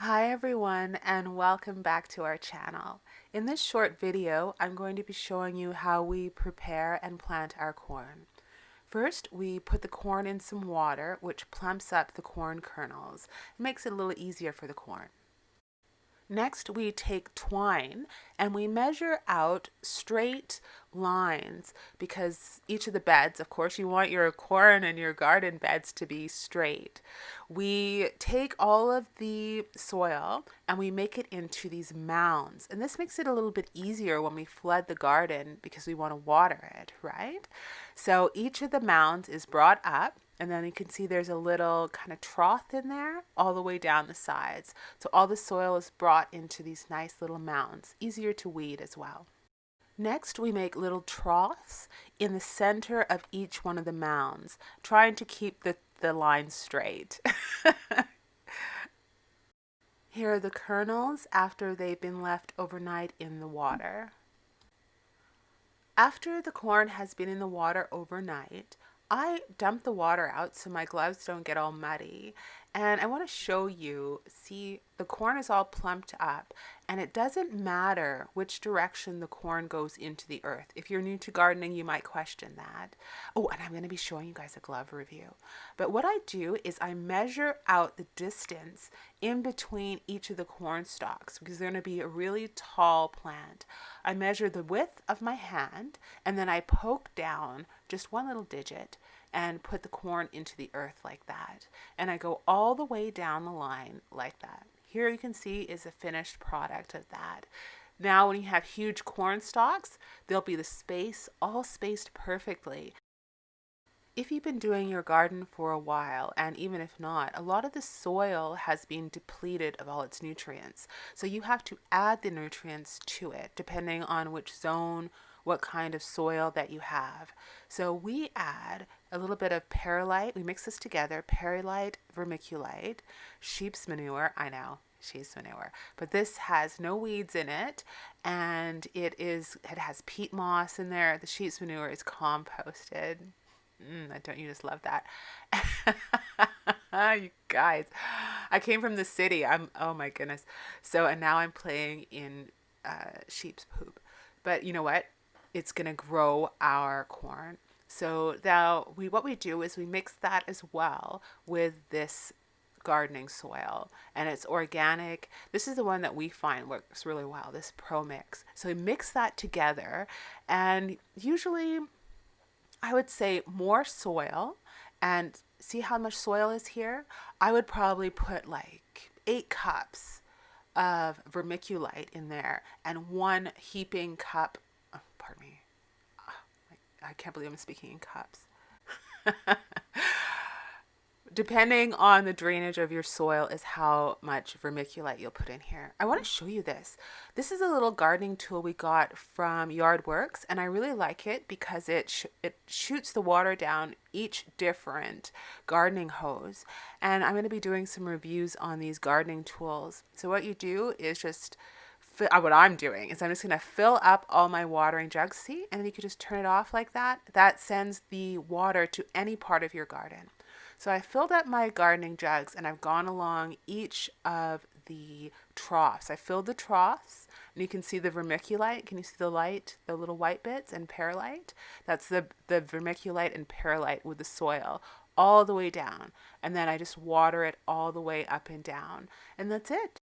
Hi everyone and welcome back to our channel. In this short video, I'm going to be showing you how we prepare and plant our corn. First, we put the corn in some water, which plumps up the corn kernels. It makes it a little easier for the corn. Next, we take twine and we measure out straight lines because each of the beds, of course, you want your corn and your garden beds to be straight. We take all of the soil and we make it into these mounds. And this makes it a little bit easier when we flood the garden because we want to water it, right? So each of the mounds is brought up. And then you can see there's a little kind of trough in there all the way down the sides. So all the soil is brought into these nice little mounds, easier to weed as well. Next, we make little troughs in the center of each one of the mounds, trying to keep the line straight. Here are the kernels after they've been left overnight in the water. After the corn has been in the water overnight, I dump the water out so my gloves don't get all muddy. And I want to show you, see, the corn is all plumped up and it doesn't matter which direction the corn goes into the earth. If you're new to gardening, you might question that. Oh, and I'm going to be showing you guys a glove review. But what I do is I measure out the distance in between each of the corn stalks because they're going to be a really tall plant. I measure the width of my hand and then I poke down just one little digit and put the corn into the earth like that. And I go all the way down the line like that. Here you can see is a finished product of that. Now when you have huge corn stalks, there'll be the space all spaced perfectly. If you've been doing your garden for a while, and even if not, a lot of the soil has been depleted of all its nutrients. So you have to add the nutrients to it, depending on which zone, what kind of soil that you have. So we add a little bit of perlite. We mix this together, perlite, vermiculite, sheep's manure. I know, sheep's manure, but this has no weeds in it, and it has peat moss in there. The sheep's manure is composted. Don't you just love that? You guys, I came from the city. Oh my goodness. So, and now I'm playing in sheep's poop. But you know what? It's going to grow our corn. So now what we do is we mix that as well with this gardening soil, and it's organic. This is the one that we find works really well, this Pro Mix. So we mix that together, and usually I would say more soil. And see how much soil is here? I would probably put like 8 cups of vermiculite in there and 1 heaping cup, pardon me, I can't believe I'm speaking in cups. Depending on the drainage of your soil is how much vermiculite you'll put in here. I want to show you this. This is a little gardening tool we got from Yardworks, and I really like it because it shoots the water down each different gardening hose. And I'm going to be doing some reviews on these gardening tools. So what you do is just what I'm doing is I'm just going to fill up all my watering jugs, see, and then you can just turn it off like that. That sends the water to any part of your garden. So I filled up my gardening jugs and I've gone along each of the troughs. I filled the troughs and you can see the vermiculite. Can you see the light, the little white bits, and perlite? That's the vermiculite and perlite with the soil all the way down. And then I just water it all the way up and down. And that's it.